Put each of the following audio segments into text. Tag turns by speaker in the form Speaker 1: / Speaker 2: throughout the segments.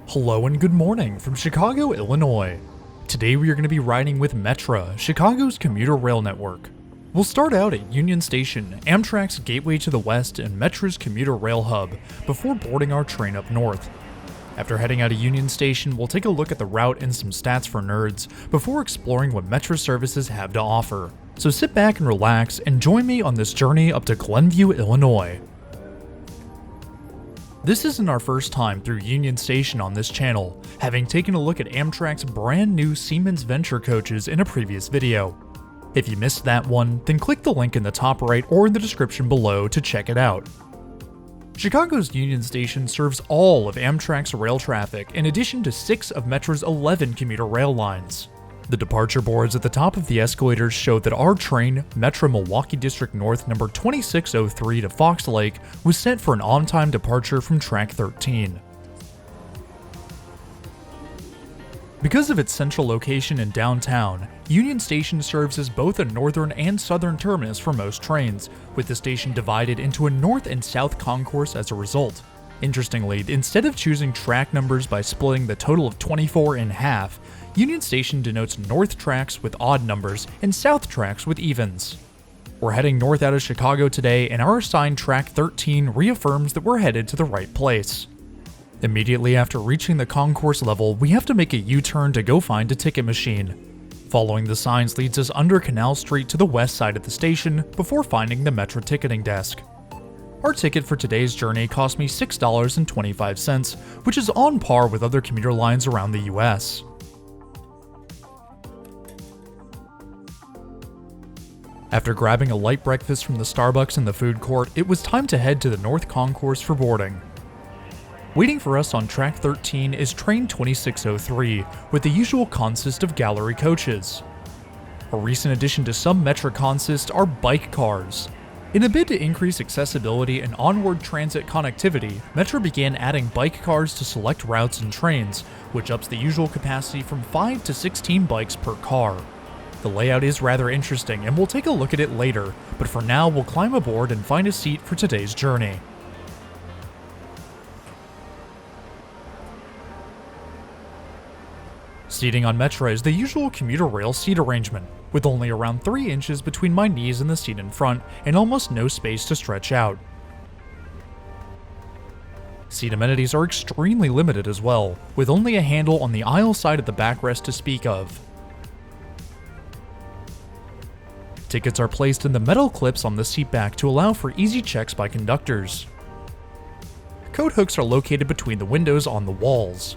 Speaker 1: Hello and good morning from Chicago, Illinois. Today we are going to be riding with Metra, Chicago's commuter rail network. We'll start out at Union Station, Amtrak's gateway to the west and Metra's commuter rail hub, before boarding our train up north. After heading out of Union Station, we'll take a look at the route and some stats for nerds, before exploring what Metra services have to offer. So sit back and relax and join me on this journey up to Glenview, Illinois. This isn't our first time through Union Station on this channel, having taken a look at Amtrak's brand new Siemens Venture coaches in a previous video. If you missed that one, then click the link in the top right or in the description below to check it out. Chicago's Union Station serves all of Amtrak's rail traffic in addition to 6 of Metra's 11 commuter rail lines. The departure boards at the top of the escalators show that our train, Metra Milwaukee District North number 2603 to Fox Lake, was set for an on-time departure from track 13. Because of its central location in downtown, Union Station serves as both a northern and southern terminus for most trains, with the station divided into a north and south concourse as a result. Interestingly, instead of choosing track numbers by splitting the total of 24 in half, Union Station denotes north tracks with odd numbers and south tracks with evens. We're heading north out of Chicago today, and our assigned track 13 reaffirms that we're headed to the right place. Immediately after reaching the concourse level, we have to make a U-turn to go find a ticket machine. Following the signs leads us under Canal Street to the west side of the station before finding the Metra ticketing desk. Our ticket for today's journey cost me $6.25, which is on par with other commuter lines around the US. After grabbing a light breakfast from the Starbucks in the food court, it was time to head to the North Concourse for boarding. Waiting for us on track 13 is train 2603, with the usual consist of gallery coaches. A recent addition to some Metra consist are bike cars. In a bid to increase accessibility and onward transit connectivity, Metra began adding bike cars to select routes and trains, which ups the usual capacity from 5 to 16 bikes per car. The layout is rather interesting and we'll take a look at it later, but for now we'll climb aboard and find a seat for today's journey. Seating on Metra is the usual commuter rail seat arrangement, with only around 3 inches between my knees and the seat in front and almost no space to stretch out. Seat amenities are extremely limited as well, with only a handle on the aisle side of the backrest to speak of. Tickets are placed in the metal clips on the seat back to allow for easy checks by conductors. Coat hooks are located between the windows on the walls.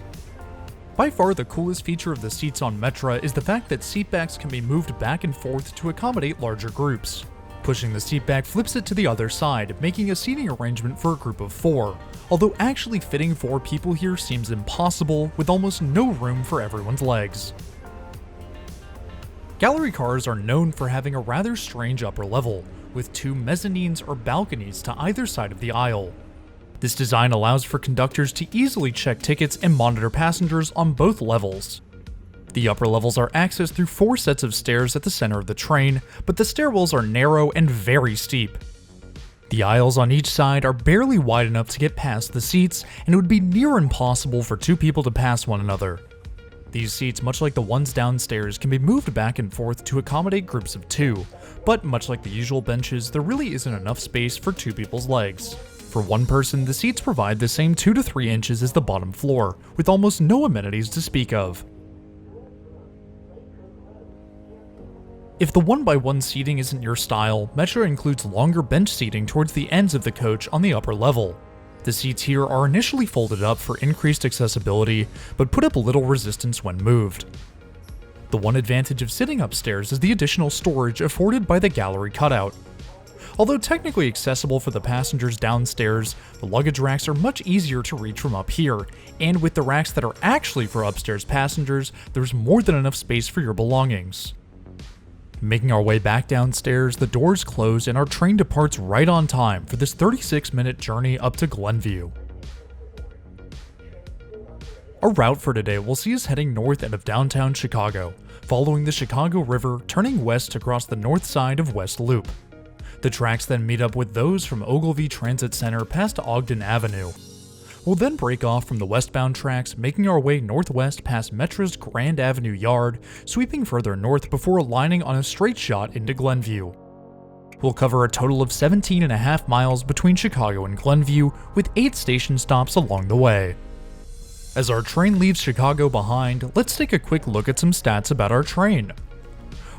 Speaker 1: By far the coolest feature of the seats on Metra is the fact that seatbacks can be moved back and forth to accommodate larger groups. Pushing the seat back flips it to the other side, making a seating arrangement for a group of 4, although actually fitting 4 people here seems impossible, with almost no room for everyone's legs. Gallery cars are known for having a rather strange upper level, with 2 mezzanines or balconies to either side of the aisle. This design allows for conductors to easily check tickets and monitor passengers on both levels. The upper levels are accessed through 4 sets of stairs at the center of the train, but the stairwells are narrow and very steep. The aisles on each side are barely wide enough to get past the seats, and it would be near impossible for 2 people to pass one another. These seats, much like the ones downstairs, can be moved back and forth to accommodate groups of 2, but much like the usual benches, there really isn't enough space for 2 people's legs. For 1 person, the seats provide the same 2 to 3 inches as the bottom floor, with almost no amenities to speak of. If the 1x1 seating isn't your style, Metra includes longer bench seating towards the ends of the coach on the upper level. The seats here are initially folded up for increased accessibility, but put up little resistance when moved. The one advantage of sitting upstairs is the additional storage afforded by the gallery cutout. Although technically accessible for the passengers downstairs, the luggage racks are much easier to reach from up here, and with the racks that are actually for upstairs passengers, there's more than enough space for your belongings. Making our way back downstairs, the doors close and our train departs right on time for this 36-minute journey up to Glenview. Our route for today will see us heading north out of downtown Chicago, following the Chicago River, turning west across the north side of West Loop. The tracks then meet up with those from Ogilvie Transit Center past Ogden Avenue. We'll then break off from the westbound tracks, making our way northwest past Metra's Grand Avenue Yard, sweeping further north before aligning on a straight shot into Glenview. We'll cover a total of 17.5 miles between Chicago and Glenview, with 8 station stops along the way. As our train leaves Chicago behind, let's take a quick look at some stats about our train.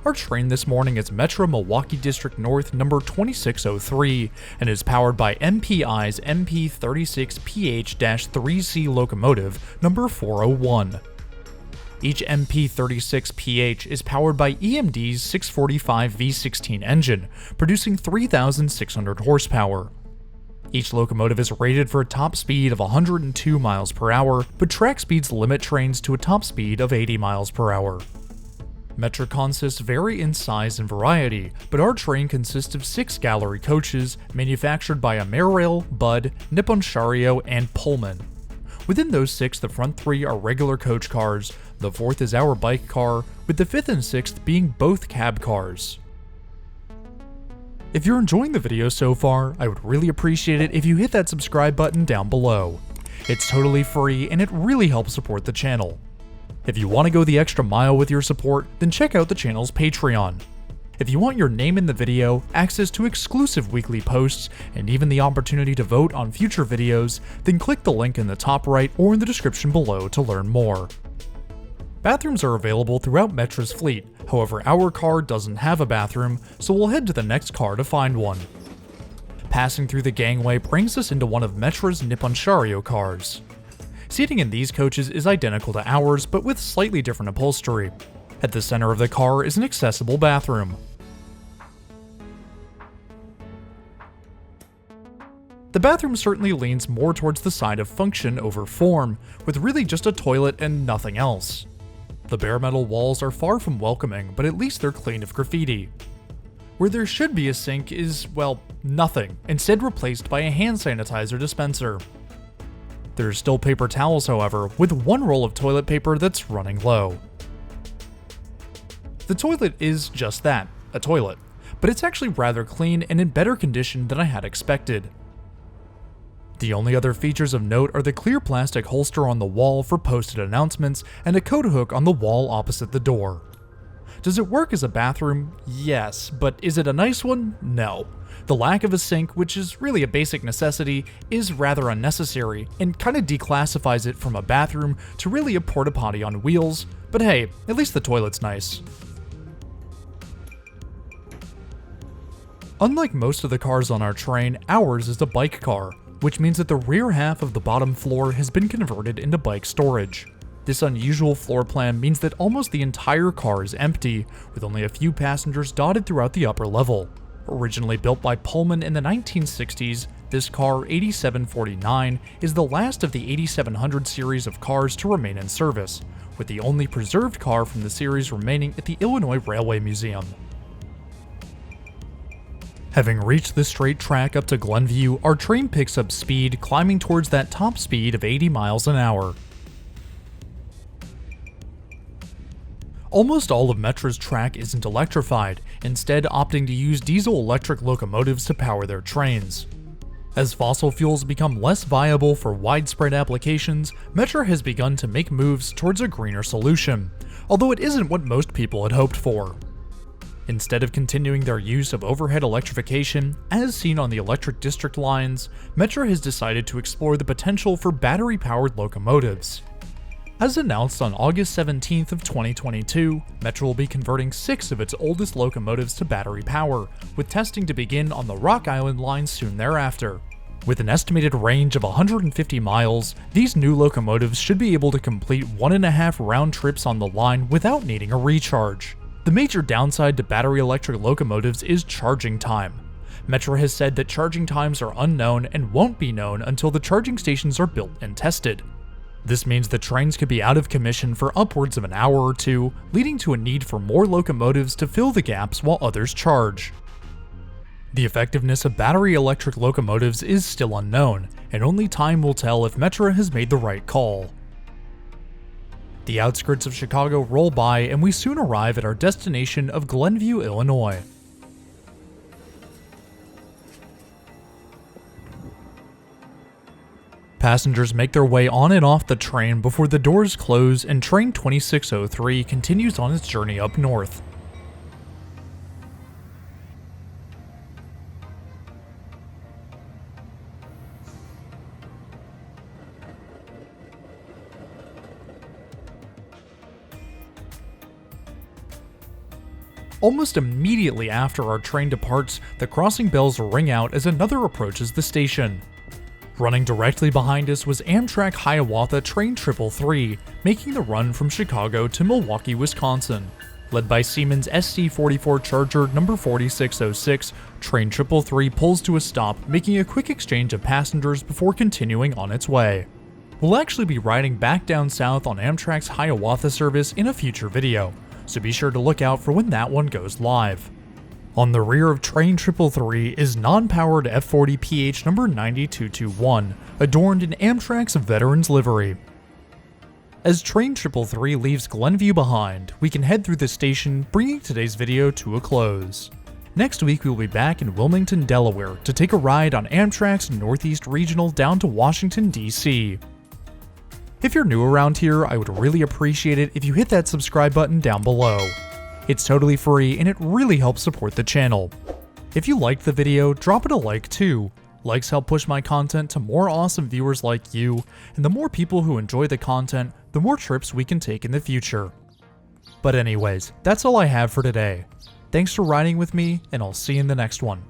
Speaker 1: Our train this morning is Metra Milwaukee District North number 2603 and is powered by MPI's MP36PH-3C locomotive number 401. Each MP36PH is powered by EMD's 645 V16 engine, producing 3,600 horsepower. Each locomotive is rated for a top speed of 102 miles per hour, but track speeds limit trains to a top speed of 80 miles per hour. Metra consists vary in size and variety, but our train consists of 6 gallery coaches manufactured by Rail, Bud, Nippon Sharyo, and Pullman. Within those 6, the front 3 are regular coach cars, the 4th is our bike car, with the 5th and 6th being both cab cars. If you're enjoying the video so far, I would really appreciate it if you hit that subscribe button down below. It's totally free and it really helps support the channel. If you want to go the extra mile with your support, then check out the channel's Patreon. If you want your name in the video, access to exclusive weekly posts, and even the opportunity to vote on future videos, then click the link in the top right or in the description below to learn more. Bathrooms are available throughout Metra's fleet, however our car doesn't have a bathroom, so we'll head to the next car to find one. Passing through the gangway brings us into one of Metra's Nippon Sharyo cars. Seating in these coaches is identical to ours, but with slightly different upholstery. At the center of the car is an accessible bathroom. The bathroom certainly leans more towards the side of function over form, with really just a toilet and nothing else. The bare metal walls are far from welcoming, but at least they're clean of graffiti. Where there should be a sink is, well, nothing, instead replaced by a hand sanitizer dispenser. There's still paper towels, however, with 1 roll of toilet paper that's running low. The toilet is just that, a toilet, but it's actually rather clean and in better condition than I had expected. The only other features of note are the clear plastic holster on the wall for posted announcements and a coat hook on the wall opposite the door. Does it work as a bathroom? Yes, but is it a nice one? No. The lack of a sink, which is really a basic necessity, is rather unnecessary and kinda declassifies it from a bathroom to really a porta potty on wheels, but hey, at least the toilet's nice. Unlike most of the cars on our train, ours is a bike car, which means that the rear half of the bottom floor has been converted into bike storage. This unusual floor plan means that almost the entire car is empty, with only a few passengers dotted throughout the upper level. Originally built by Pullman in the 1960s, this car, 8749, is the last of the 8700 series of cars to remain in service, with the only preserved car from the series remaining at the Illinois Railway Museum. Having reached the straight track up to Glenview, our train picks up speed, climbing towards that top speed of 80 miles an hour. Almost all of Metra's track isn't electrified, instead opting to use diesel-electric locomotives to power their trains. As fossil fuels become less viable for widespread applications, Metra has begun to make moves towards a greener solution, although it isn't what most people had hoped for. Instead of continuing their use of overhead electrification, as seen on the electric district lines, Metra has decided to explore the potential for battery-powered locomotives. As announced on August 17th of 2022, Metra will be converting 6 of its oldest locomotives to battery power, with testing to begin on the Rock Island line soon thereafter. With an estimated range of 150 miles, these new locomotives should be able to complete 1.5 round trips on the line without needing a recharge. The major downside to battery electric locomotives is charging time. Metra has said that charging times are unknown and won't be known until the charging stations are built and tested. This means the trains could be out of commission for upwards of an hour or two, leading to a need for more locomotives to fill the gaps while others charge. The effectiveness of battery electric locomotives is still unknown, and only time will tell if Metra has made the right call. The outskirts of Chicago roll by and we soon arrive at our destination of Glenview, Illinois. Passengers make their way on and off the train before the doors close and train 2603 continues on its journey up north. Almost immediately after our train departs, the crossing bells ring out as another approaches the station. Running directly behind us was Amtrak Hiawatha Train 333, making the run from Chicago to Milwaukee, Wisconsin. Led by Siemens SC44 Charger number 4606, Train 333 pulls to a stop, making a quick exchange of passengers before continuing on its way. We'll actually be riding back down south on Amtrak's Hiawatha service in a future video, so be sure to look out for when that one goes live. On the rear of Train 333 is non-powered F40PH number 9221, adorned in Amtrak's Veterans livery. As Train 333 leaves Glenview behind, we can head through the station, bringing today's video to a close. Next week we will be back in Wilmington, Delaware to take a ride on Amtrak's Northeast Regional down to Washington, D.C. If you're new around here, I would really appreciate it if you hit that subscribe button down below. It's totally free and it really helps support the channel. If you liked the video, drop it a like too. Likes help push my content to more awesome viewers like you, and the more people who enjoy the content, the more trips we can take in the future. But anyways, that's all I have for today. Thanks for riding with me, and I'll see you in the next one.